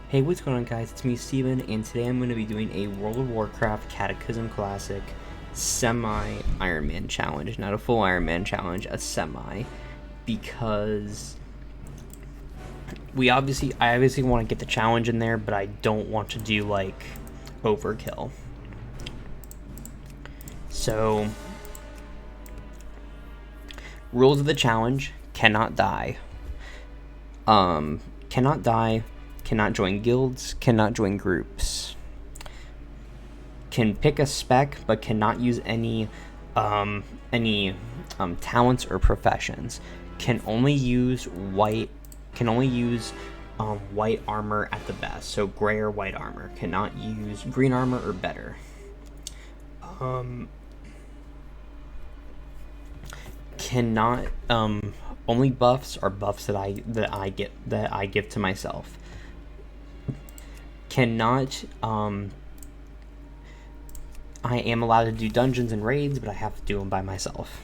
Hey, what's going on, guys? It's me, Steven, and today I'm going to be doing a World of Warcraft Cataclysm Classic Semi Ironman challenge. Not a full Ironman challenge, a semi, because I obviously want to get the challenge in there, but I don't want to do like overkill. So, rules of the challenge: cannot die. Cannot die. Cannot join guilds, cannot join groups. Can pick a spec, but cannot use any talents or professions. Can only use white armor at the best, so gray or white armor. Cannot use green armor or better. Cannot only buffs are buffs that I give to myself. Cannot I am allowed to do dungeons and raids, but I have to do them by myself.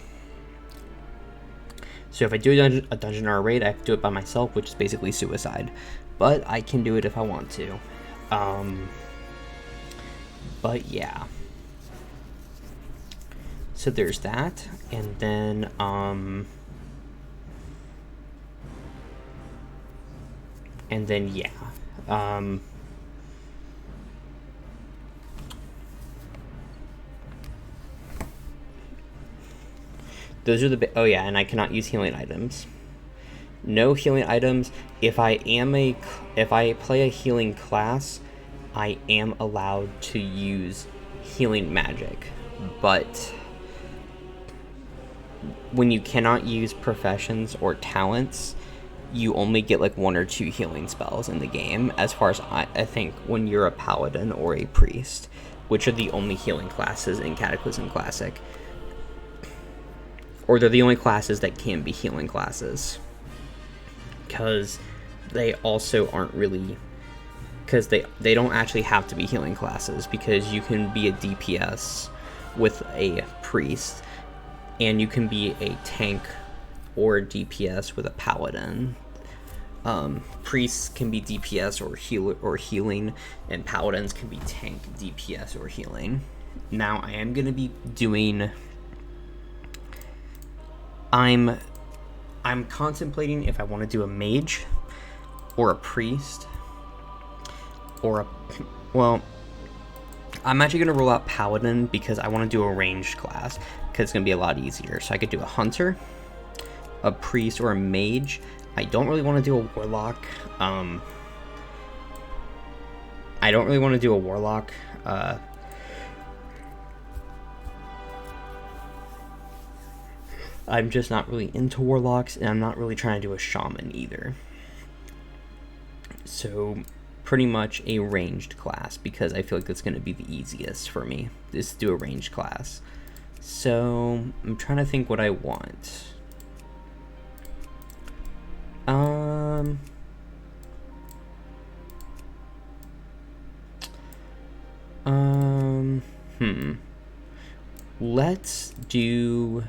So if I do a dungeon or a raid, I have to do it by myself, which is basically suicide. But I can do it if I want to. But yeah. So there's that, and then yeah. Those are the... Oh yeah, and I cannot use healing items. No healing items. If I play a healing class, I am allowed to use healing magic. But when you cannot use professions or talents, you only get like 1 or 2 healing spells in the game, as far as I think, when you're a paladin or a priest, which are the only healing classes in Cataclysm Classic. Or they're the only classes that can be healing classes. Because they also aren't really... Because they don't actually have to be healing classes, because you can be a DPS with a priest, and you can be a tank or a DPS with a paladin. Priests can be DPS or healing, and paladins can be tank, DPS, or healing. Now, I am going to be doing... I'm contemplating if I want to do a mage or a priest or a... Well, I'm actually going to rule out paladin because I want to do a ranged class because it's going to be a lot easier. So I could do a hunter, a priest, or a mage. I don't really want to do a warlock. I don't really want to do a warlock. I'm just not really into warlocks, and I'm not really trying to do a shaman either. So, pretty much a ranged class, because I feel like that's going to be the easiest for me, is to do a ranged class. So, I'm trying to think what I want. Let's do...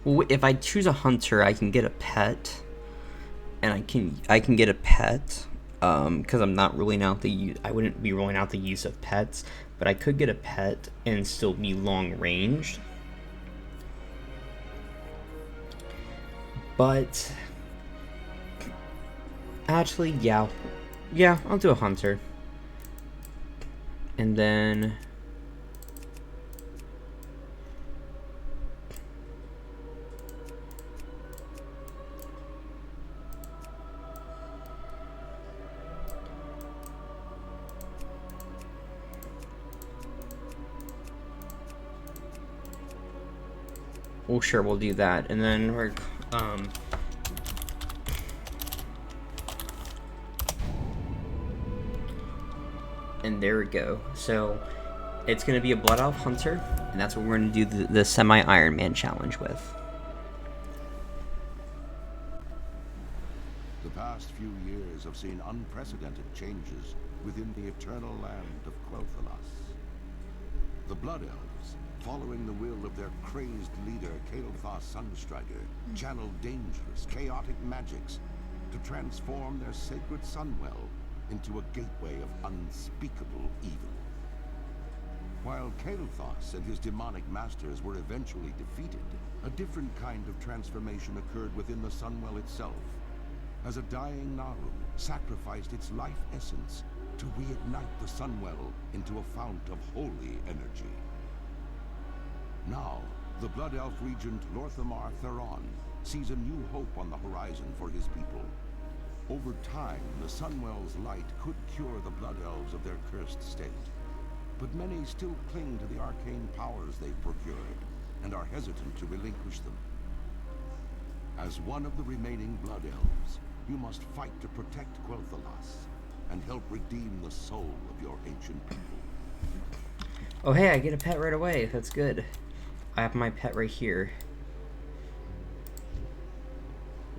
Well, if I choose a hunter, I can get a pet, and I can get a pet, because I'm not ruling out I wouldn't be ruling out the use of pets, but I could get a pet and still be long ranged. But actually, yeah, I'll do a hunter, and then. Well, sure, we'll do that, and then we're And there we go. So it's going to be a Blood Elf Hunter, and that's what we're going to do the Semi Ironman challenge with. The past few years have seen unprecedented changes within the eternal land of Quel'Thalas. The Blood Elves, following the will of their crazed leader, Kael'thas Sunstrider, channeled dangerous, chaotic magics to transform their sacred Sunwell into a gateway of unspeakable evil. While Kael'thas and his demonic masters were eventually defeated, a different kind of transformation occurred within the Sunwell itself, as a dying Naru sacrificed its life essence to reignite the Sunwell into a fount of holy energy. Now, the Blood Elf Regent Lorthamar Theron sees a new hope on the horizon for his people. Over time, the Sunwell's light could cure the Blood Elves of their cursed state, but many still cling to the arcane powers they've procured and are hesitant to relinquish them. As one of the remaining Blood Elves, you must fight to protect Quel'Thalas and help redeem the soul of your ancient people. Oh hey, I get a pet right away. That's good. I have my pet right here.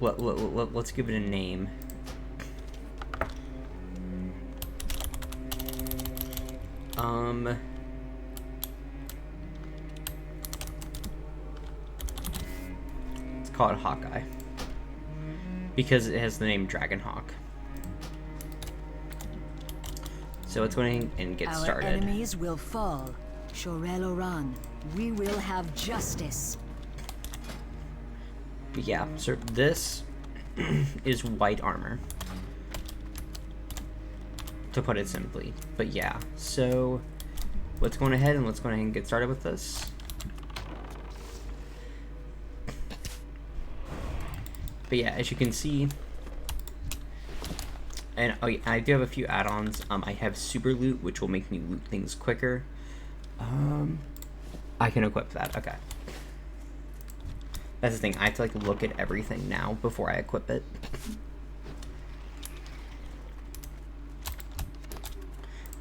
Let's give it a name. Let's call it Hawkeye, because it has the name Dragonhawk. So let's go ahead and get started. Our enemies will fall. Shorel Oran, we will have justice. But yeah, so this is white armor, to put it simply. But yeah, so let's go ahead and get started with this. But yeah, as you can see, and oh yeah, I do have a few add-ons. I have super loot, which will make me loot things quicker. I can equip that. Okay, that's the thing. I have to like look at everything now before I equip it.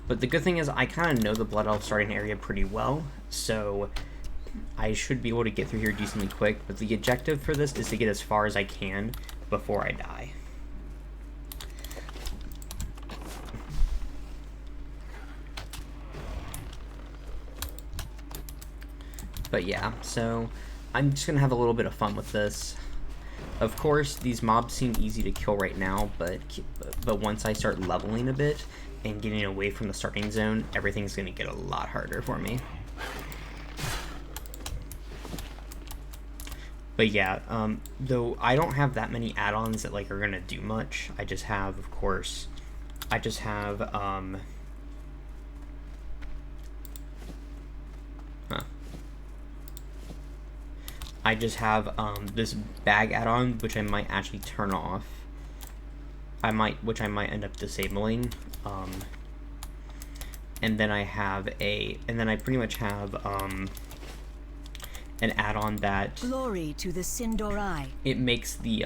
But the good thing is I kind of know the Blood Elf starting area pretty well, so I should be able to get through here decently quick. But the objective for this is to get as far as I can before I die. But yeah, so I'm just gonna have a little bit of fun with this. Of course, these mobs seem easy to kill right now, but once I start leveling a bit and getting away from the starting zone, everything's gonna get a lot harder for me. But yeah, though I don't have that many add-ons that like are gonna do much. I just have, of course, I just have this bag add-on, which I might actually turn off. Which I might end up disabling. And then I pretty much have an add-on that Glory to the Sindorai. It makes the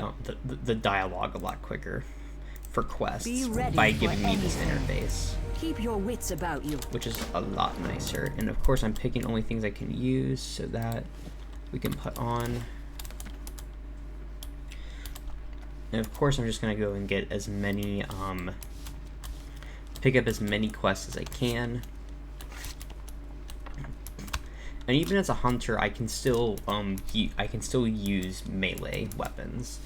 dialogue a lot quicker for quests by giving me this interface. Keep your wits about you. Which is a lot nicer. And of course I'm picking only things I can use so that we can put on. And of course I'm just gonna go and get as many pick up as many quests as I can. And even as a hunter, I can still use melee weapons.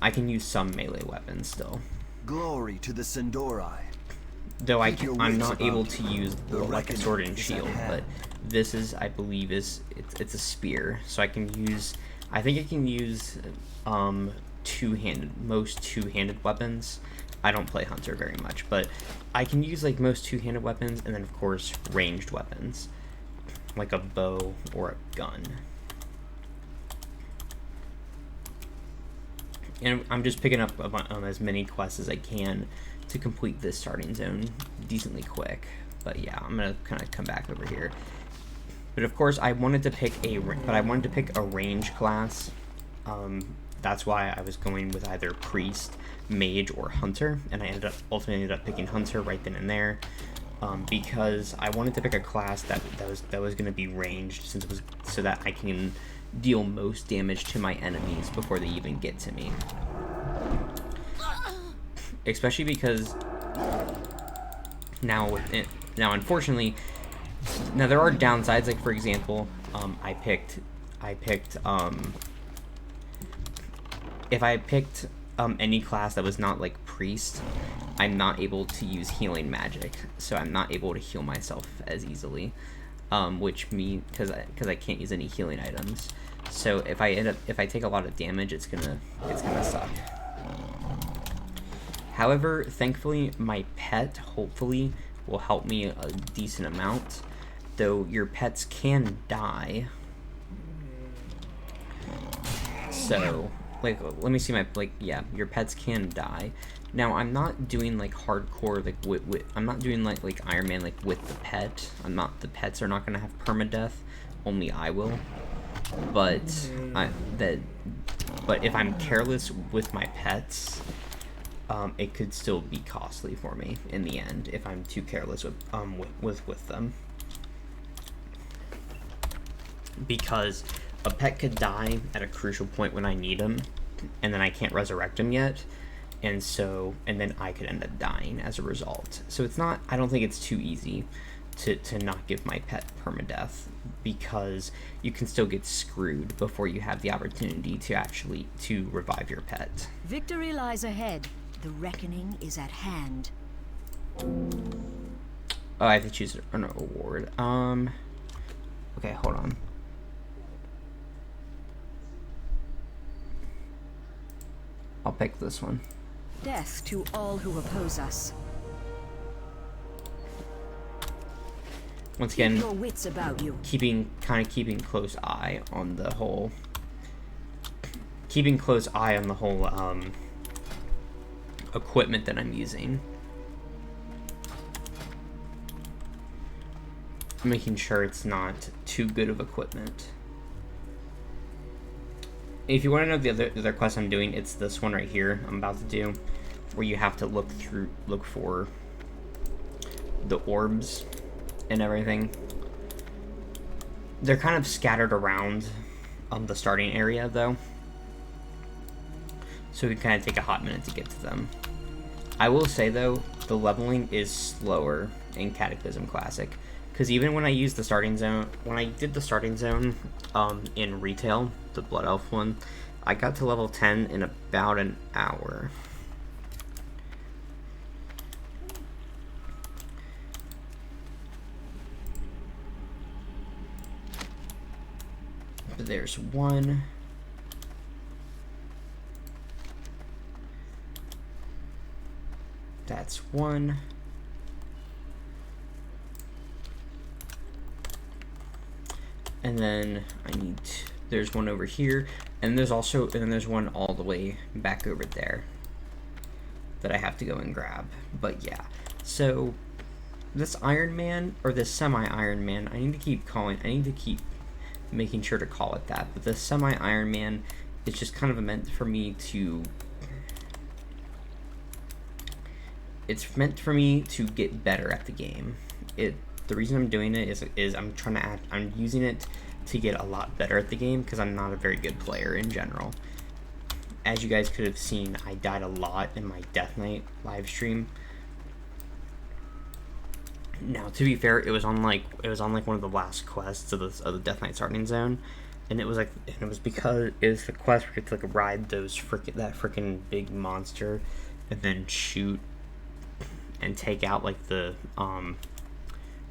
I can use some melee weapons still. Glory to the Sindorai. Though I'm not able to use like a sword and shield, but this is, I believe, it's a spear, so I can use. I think I can use most two-handed weapons. I don't play hunter very much, but I can use like most two-handed weapons, and then of course ranged weapons, like a bow or a gun. And I'm just picking up as many quests as I can to complete this starting zone decently quick. But yeah, I'm gonna kind of come back over here. But of course, I wanted to pick a range class. That's why I was going with either priest, mage, or hunter, and I ultimately ended up picking hunter right then and there. because I wanted to pick a class that was going to be ranged, since it was so that I can deal most damage to my enemies before they even get to me. Especially because now unfortunately, now there are downsides. Like for example, I picked if I picked any class that was not like priest, I'm not able to use healing magic, so I'm not able to heal myself as easily, which means because I can't use any healing items. So if I take a lot of damage, it's gonna suck. However, thankfully my pet hopefully will help me a decent amount, though your pets can die. So like, let me see my, like, yeah, your pets can die. Now, I'm not doing, like, hardcore, like, I'm not doing, like Iron Man, like, with the pet. The pets are not gonna have permadeath, only I will. But, but if I'm careless with my pets, it could still be costly for me in the end, if I'm too careless with them. Because a pet could die at a crucial point when I need him, and then I can't resurrect him yet, and then I could end up dying as a result. So it's not, I don't think it's too easy to not give my pet permadeath, because you can still get screwed before you have the opportunity to revive your pet. Victory lies ahead. The reckoning is at hand. Oh, I have to choose an award. Okay, hold on. I'll pick this one. Death to all who oppose us. Once again, Keep your wits about you. keeping close eye on the whole equipment that I'm using. Making sure it's not too good of equipment. If you want to know the other quest I'm doing, it's this one right here I'm about to do, where you have to look for the orbs and everything. They're kind of scattered around the starting area though, so it can kind of take a hot minute to get to them. I will say though, the leveling is slower in Cataclysm Classic, because even when I used the starting zone, when I did the starting zone in retail, the Blood Elf one, I got to level 10 in about an hour. But there's one. That's one. And then I need there's one over here, and there's one all the way back over there that I have to go and grab. But yeah, so this Iron Man, or this Semi Ironman, I need to keep making sure to call it that. But the Semi Ironman is just kind of meant for me to. It's meant for me to get better at the game. The reason I'm doing it is I'm using it to get a lot better at the game, because I'm not a very good player in general. As you guys could have seen, I died a lot in my Death Knight live stream. Now, to be fair, it was on like one of the last quests of the Death Knight starting zone, and it was because it was the quest where you get to like ride that freaking big monster, and then shoot and take out like the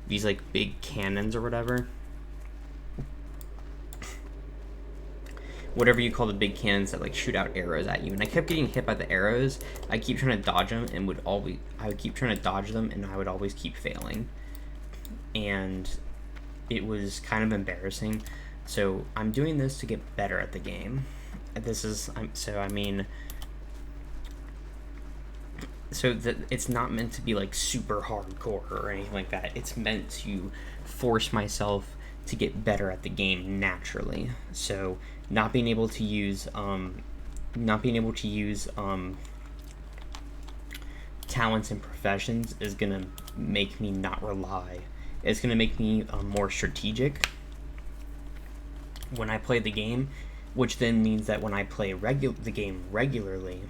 these like big cannons or whatever you call the big cannons that like shoot out arrows at you. And I kept getting hit by the arrows. I keep trying to dodge them, and I would keep trying to dodge them, and I would always keep failing, and it was kind of embarrassing. So I'm doing this to get better at the game. So that it's not meant to be like super hardcore or anything like that. It's meant to force myself to get better at the game naturally. So not being able to use talents talents and professions is gonna make me not rely. It's gonna make me more strategic when I play the game, which then means that when I play the game regularly,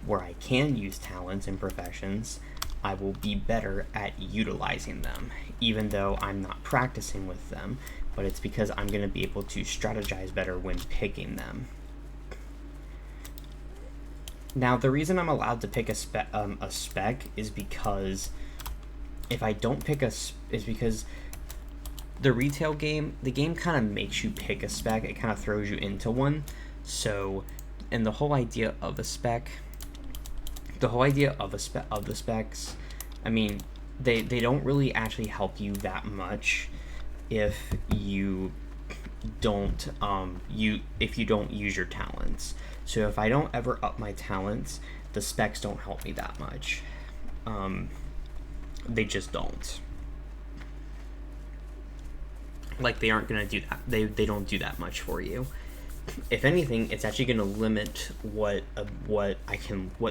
where I can use talents and professions, I will be better at utilizing them, even though I'm not practicing with them. But it's because I'm going to be able to strategize better when picking them. Now, the reason I'm allowed to pick a spec is because if I don't pick is because the retail game, the game kind of makes you pick a spec. It kind of throws you into one. So, and the whole idea of the specs, I mean, they don't really actually help you that much if you don't use your talents. So if I don't ever up my talents, the specs don't help me that much. They just don't. Like, they aren't gonna do that. They don't do that much for you. If anything, it's actually gonna limit what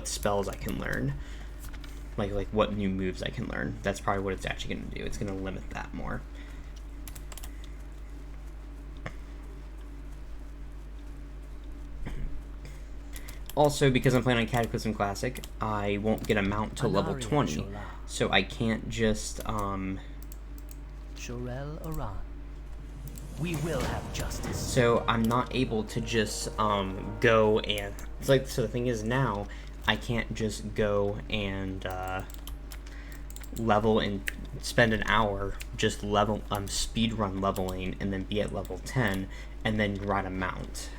spells I can learn. Like what new moves I can learn. That's probably what it's actually gonna do. It's gonna limit that more. Also, because I'm playing on Cataclysm Classic, I won't get a mount to level 20, so I can't just Shorel Aran. We will have justice. So I'm not able to just go and it's like, so the thing is now I can't just go and level and spend an hour just speed run leveling and then be at level 10 and then ride a mount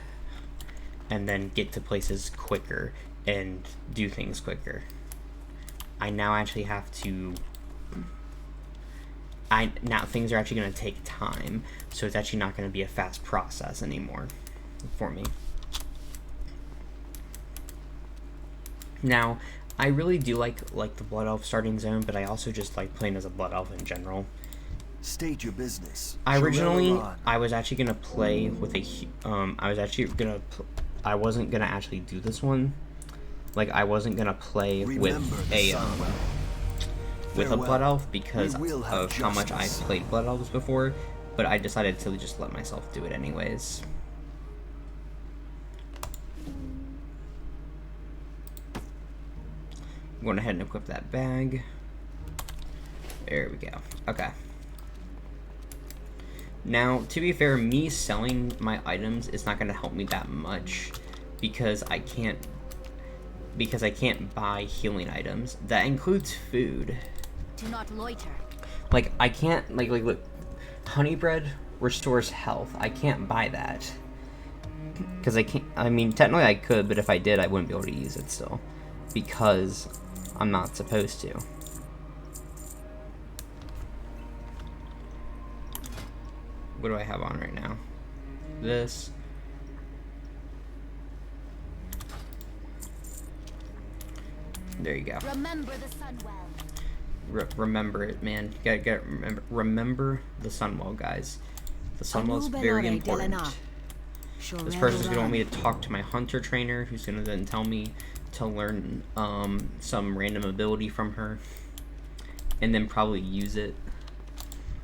and then get to places quicker and do things quicker. I now actually have to now things are actually going to take time, so it's actually not going to be a fast process anymore for me. Now, I really do like the Blood Elf starting zone, but I also just like playing as a Blood Elf in general. State your business. I was actually going to play with I wasn't going to actually do this one. Like, I wasn't going to play with a Blood Elf because of how much I've played Blood Elves before, but I decided to just let myself do it anyways. I'm going ahead and equip that bag. There we go. Okay. Now, to be fair, me selling my items is not going to help me that much because I can't buy healing items. That includes food. Do not loiter. Like, I can't, like, look, honey bread restores health. I can't buy that. Because I can't, I mean, technically I could, but if I did, I wouldn't be able to use it still. Because I'm not supposed to. What do I have on right now? This. There you go. Remember the Sunwell. Remember it, man. You gotta remember the Sunwell, guys. The Sunwell's very important. This person's gonna want me to talk to my hunter trainer, who's gonna then tell me to learn some random ability from her, and then probably use it.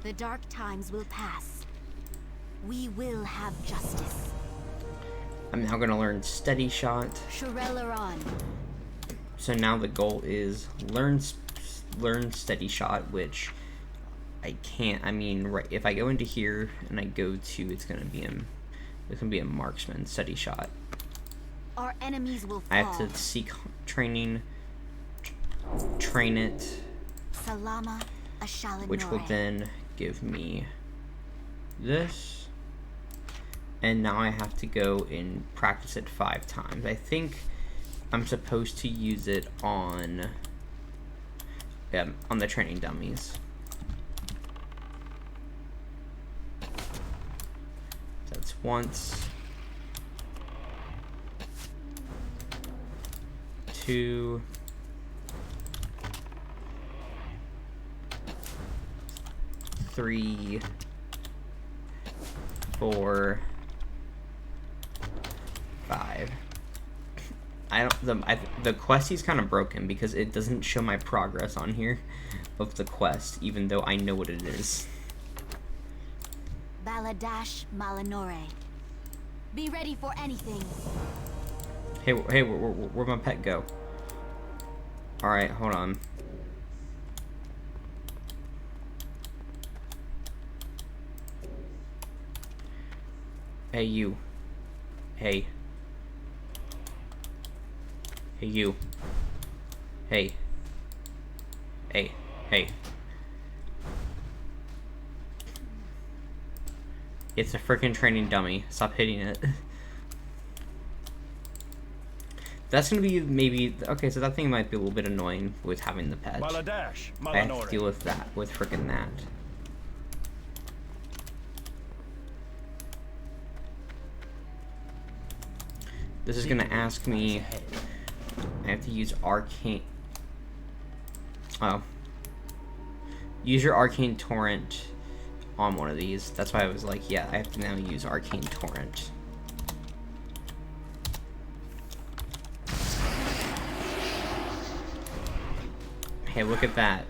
The dark times will pass. We will have justice. I'm now gonna learn Steady Shot. Shorel Aran. So now the goal is learn Steady Shot, which I can't. I mean, right, if I go into here and I go to, it's gonna be a marksman Steady Shot. Our enemies will fall. I have to seek training, train it, Salama, which will then give me this, and now I have to go and practice it 5 times. I think I'm supposed to use it on the training dummies. That's once, 2, 3, 4, 5. the questy's kind of broken because it doesn't show my progress on here of the quest, even though I know what it is. Baladash Malinore. Be ready for anything. Hey, where'd my pet go? Alright, hold on. Hey, you. Hey. Hey, you. Hey. Hey. Hey. It's a freaking training dummy. Stop hitting it. That's gonna be maybe... Okay, so that thing might be a little bit annoying with having the pet. Baladash I have to Malinore. deal with that, with freaking that. This is gonna ask me... I have to use arcane... Oh. Use your arcane torrent on one of these. That's why I was like, yeah, I have to now use arcane torrent. Hey, look at that.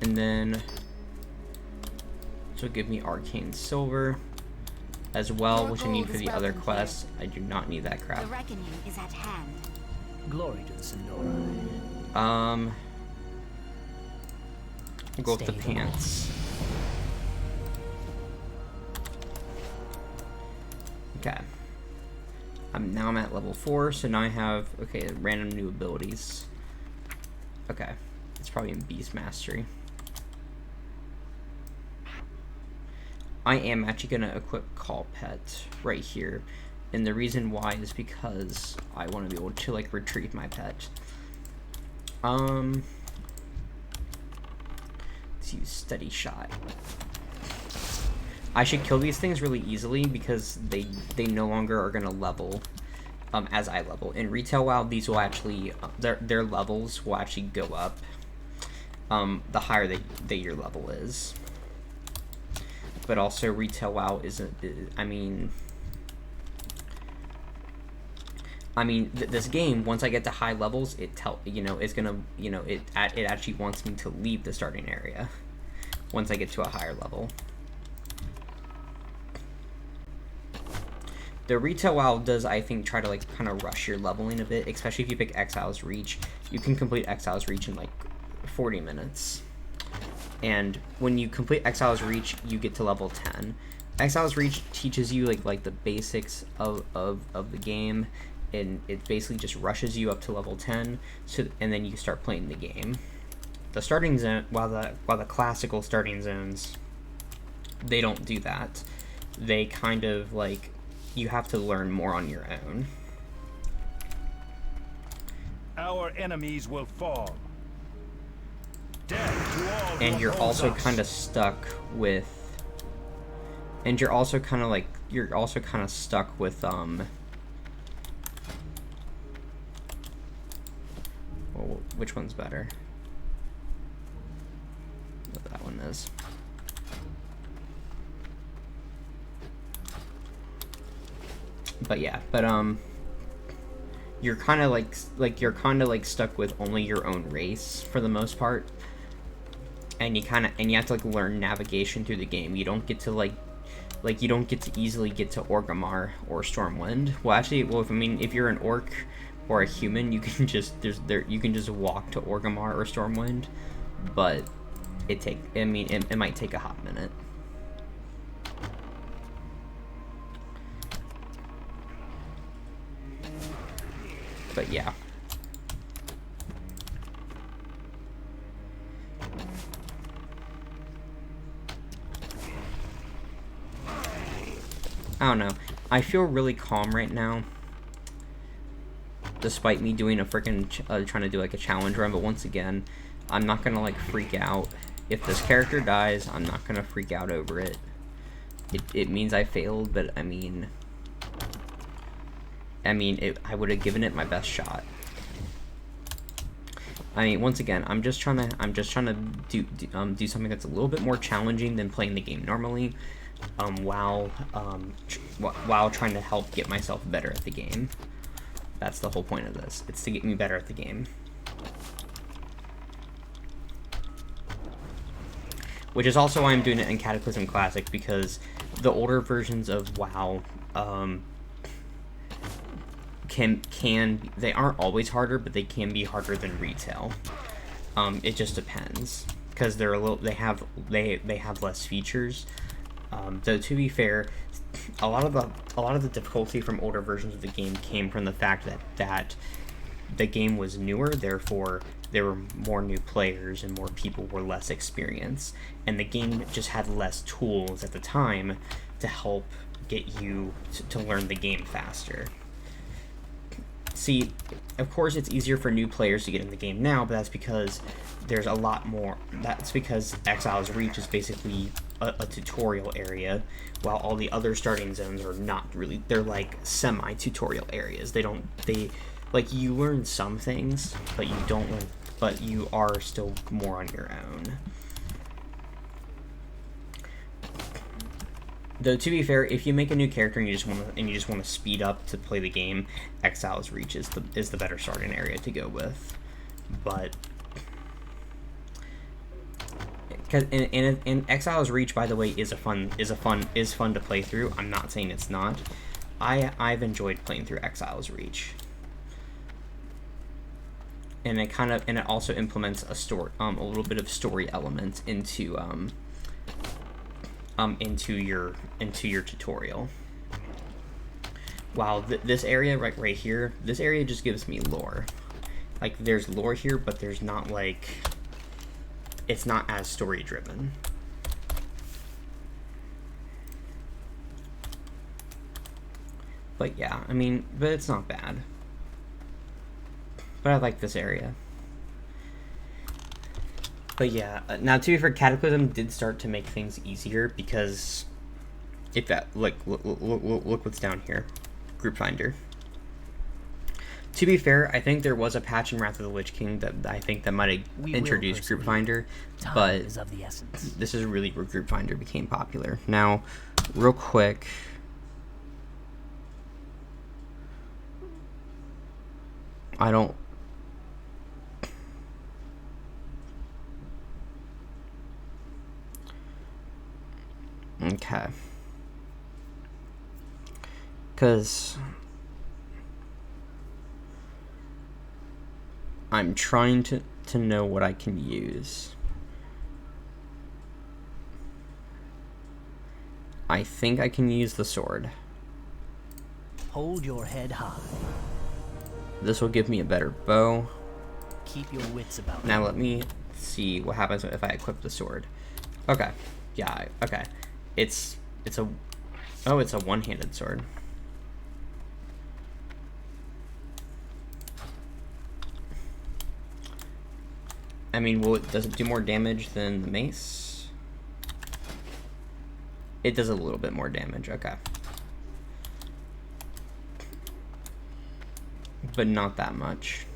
And then this will give me arcane silver as well, which I need for the other quests. I do not need that crap. The reckoning is at hand. Glory to the Sindora. We'll go with the Stay pants. Okay. Now I'm at level 4, so now I have, okay, random new abilities. Okay. It's probably in Beast Mastery. I am actually going to equip Call Pet right here. And the reason why is because I want to be able to, like, retrieve my pet. Let's use Steady Shot. I should kill these things really easily because they no longer are going to level as I level. In Retail WoW, these will actually, their levels will actually go up the higher that your level is. But also Retail WoW isn't, this game, once I get to high levels, it's gonna, it actually wants me to leave the starting area once I get to a higher level. The Retail WoW does, I think, try to, like, kind of rush your leveling a bit, especially if you pick Exile's Reach. You can complete Exile's Reach in, like, 40 minutes. And when you complete Exile's Reach, you get to level 10. Exile's Reach teaches you, like the basics of the game, and it basically just rushes you up to level 10, and then you start playing the game. The starting zone, while the classical starting zones, they don't do that. They kind of, like, you have to learn more on your own. Our enemies will fall. Death to all And who you're oppose also us. kind of stuck with... And you're also kind of, like, stuck with, well, which one's better? What that one is. But yeah, you're kind of like stuck with only your own race for the most part, and you have to, like, learn navigation through the game. You don't get to you don't get to easily get to Orgrimmar or Stormwind. Well, actually, if you're an orc or a human, you can just walk to Orgrimmar or Stormwind, but it might take a hot minute. But yeah. I don't know. I feel really calm right now. Despite me doing a freaking trying to do, like, a challenge run, but once again, I'm not gonna, like, freak out. If this character dies, I'm not gonna freak out over it. It means I failed, but I would have given it my best shot. I mean, once again, I'm just trying to do something that's a little bit more challenging than playing the game normally, while trying to help get myself better at the game. That's the whole point of this. It's to get me better at the game. Which is also why I'm doing it in Cataclysm Classic, because the older versions of WoW, they aren't always harder, but they can be harder than retail. It just depends, because they have less features. Though to be fair, a lot of the difficulty from older versions of the game came from the fact that the game was newer, therefore there were more new players and more people were less experienced, and the game just had less tools at the time to help get you to learn the game faster. See, of course it's easier for new players to get in the game now, but that's because there's a lot more. That's because Exile's Reach is basically a tutorial area, while all the other starting zones are not really. They're like semi-tutorial areas. Like, you learn some things, but you don't learn, but you are still more on your own. Though to be fair, if you make a new character and you just want to speed up to play the game, Exile's Reach is the better starting area to go with. But and Exile's Reach, by the way, is fun to play through. I'm not saying it's not. I've enjoyed playing through Exile's Reach. And it also implements a little bit of story elements into your tutorial. While this area right here, this area just gives me lore. Like, there's lore here, but there's not, like, it's not as story driven. But yeah, I mean, but it's not bad. But I like this area. But yeah, now to be fair, Cataclysm did start to make things easier, because if that, like, look what's down here, Group Finder. To be fair, I think there was a patch in Wrath of the Lich King that I think that might have introduced Group Finder, but is of the essence. This is really where Group Finder became popular. Now, real quick, I don't. Okay. Because I'm trying to know what I can use. I think I can use the sword. Hold your head high. This will give me a better bow. Keep your wits about you. Now let me see what happens if I equip the sword. Okay. Yeah, okay. It's a one-handed sword. I mean, does it do more damage than the mace? It does a little bit more damage, okay. But not that much.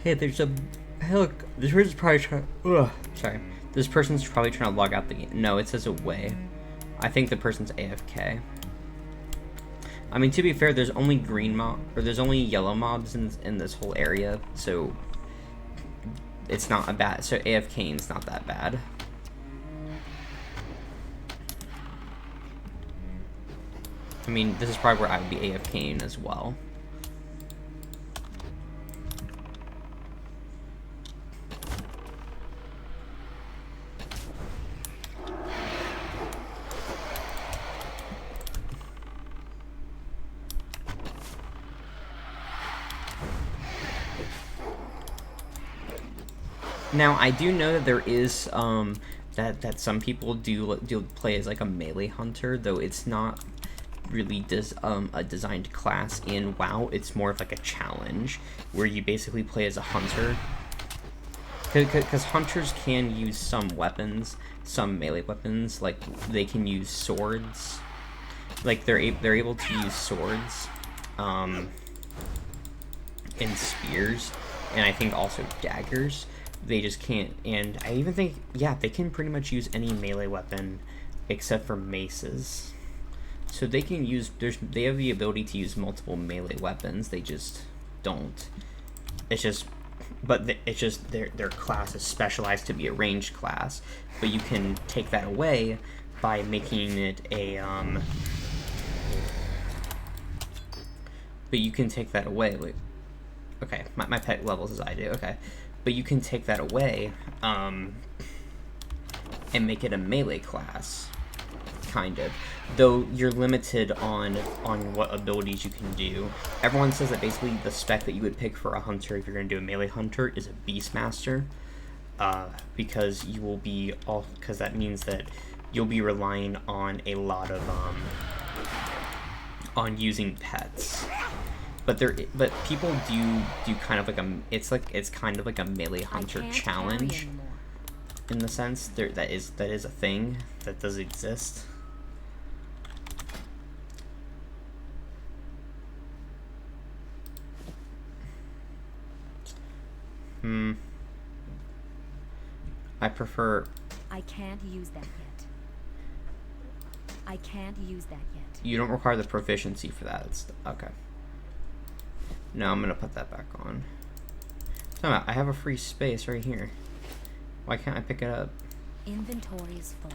Hey, look, this person's probably trying, this person's probably trying to log out the game. No, it says away. I think the person's AFK. I mean, to be fair, there's only there's only yellow mobs in this whole area, so it's not a bad, so AFKing's not that bad. I mean, this is probably where I would be AFKing as well. Now, I do know that there is that some people do play as like a melee hunter, though it's not really a designed class in WoW. It's more of like a challenge where you basically play as a hunter. Because hunters can use some weapons, some melee weapons, like they can use swords. Like they're able to use swords, and spears, and I think also daggers. They just can't. And I even think, yeah, they can pretty much use any melee weapon except for maces. So they can use. They have the ability to use multiple melee weapons. They just don't. It's just. But it's just their class is specialized to be a ranged class. But you can take that away by making it a But you can take that away. Like, okay, my pet levels as I do. Okay, but you can take that away and make it a melee class, kind of. Though you're limited on what abilities you can do. Everyone says that basically the spec that you would pick for a hunter if you're going to do a melee hunter is a Beastmaster, because you will be because that means that you'll be relying on a lot of on using pets. But people do kind of like it's kind of like a melee hunter challenge, in the sense that is a thing that does exist. I prefer. I can't use that yet. I can't use that yet. You don't require the proficiency for that. It's, okay. No, I'm gonna put that back on. I have a free space right here. Why can't I pick it up? Inventory is full.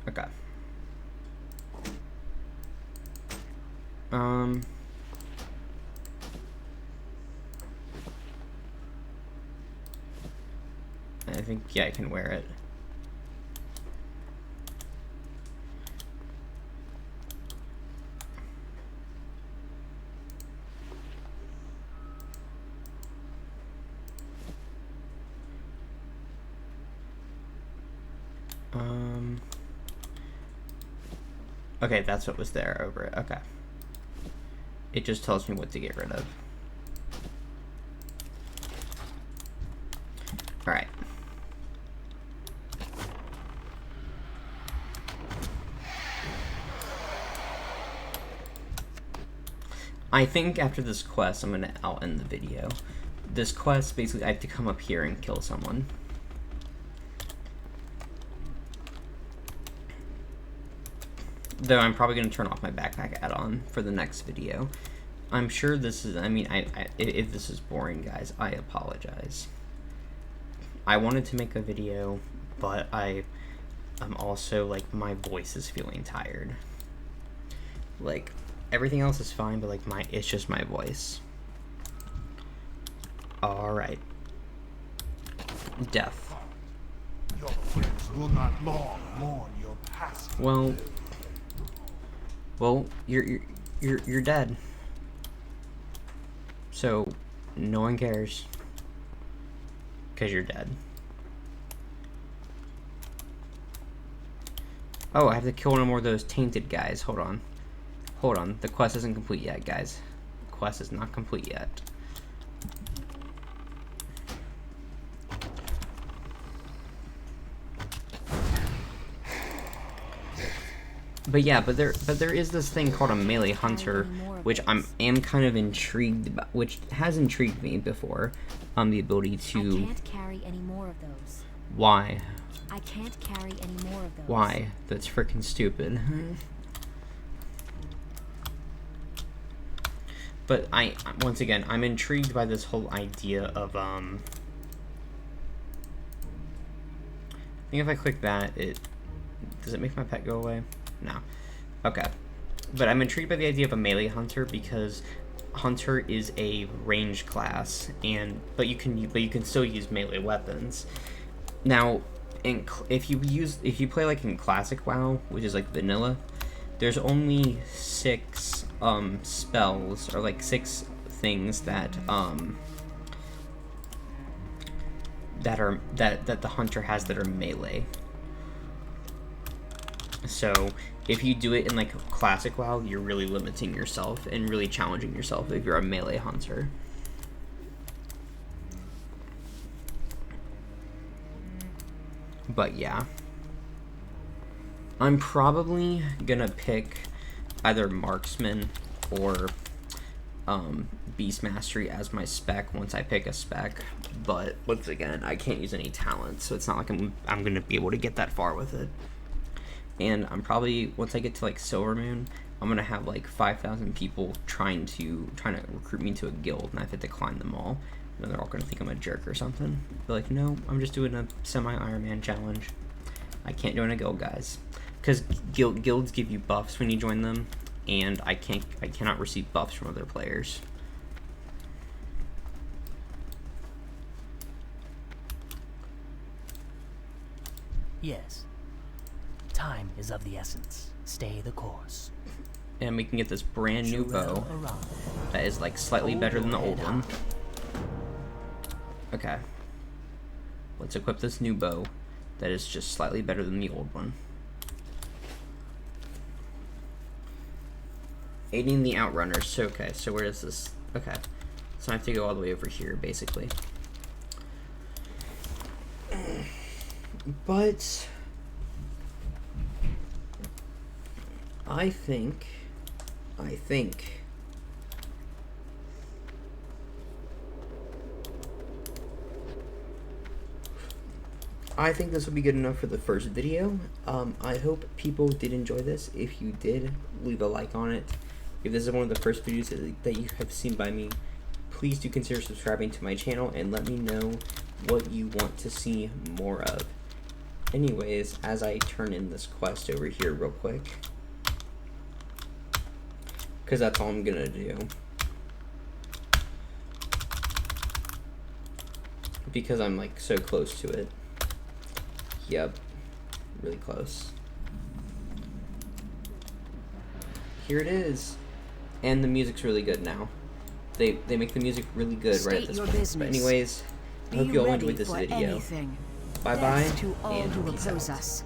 Okay. I think, yeah, I can wear it. Okay, that's what was there over it. Okay. It just tells me what to get rid of. Alright. I think after this quest, I'm going to out-end the video. This quest, basically, I have to come up here and kill someone. Though I'm probably going to turn off my backpack add-on for the next video. I'm sure this is, I mean, if this is boring, guys, I apologize. I wanted to make a video, but I'm also, like, my voice is feeling tired. Like, everything else is fine, but, like, it's just my voice. Alright. Death. Your friends will not long mourn your past. Well, you're dead. So, no one cares. Because you're dead. Oh, I have to kill one more of those tainted guys. Hold on. Hold on. The quest isn't complete yet, guys. The quest is not complete yet. But yeah, but there is this thing called a melee hunter, which am kind of intrigued about, which has intrigued me before. The ability to. I can't carry any more of those. Why? I can't carry any more of those. Why? That's freaking stupid. But once again, I'm intrigued by this whole idea of I think if I click that, does it make my pet go away? No. Okay. But I'm intrigued by the idea of a melee hunter because hunter is a range class, but you can still use melee weapons. Now, if you play like in classic WoW, which is like vanilla, there's only 6 spells, or like 6 things that the hunter has that are melee. So if you do it in like classic WoW, you're really limiting yourself and really challenging yourself if you're a melee hunter. But yeah, I'm probably gonna pick either marksman or beast mastery as my spec once I pick a spec. But once again, I can't use any talent, so it's not like I'm gonna be able to get that far with it. And I'm probably, once I get to like Silver Moon, I'm gonna have like 5,000 people trying to recruit me to a guild, and I have to climb them all. And they're all gonna think I'm a jerk or something. They're like, no, I'm just doing a Semi Ironman challenge. I can't join a guild, guys, because guilds give you buffs when you join them, and I cannot receive buffs from other players. Yes. Time is of the essence. Stay the course. And we can get this brand new bow that is like slightly better than the old one. Okay. Let's equip this new bow that is just slightly better than the old one. Aiding the outrunners. So, okay, so where is this? Okay. So I have to go all the way over here, basically. But I think this will be good enough for the first video. I hope people did enjoy this. If you did, leave a like on it. If this is one of the first videos that you have seen by me, please do consider subscribing to my channel and let me know what you want to see more of. Anyways, as I turn in this quest over here real quick, because that's all I'm gonna do, because I'm like so close to it. Yep, really close. Here it is, and the music's really good now. They make the music really good right at this point. But anyways, I hope you all enjoyed this video. Bye bye, to all and who peace oppose out. us.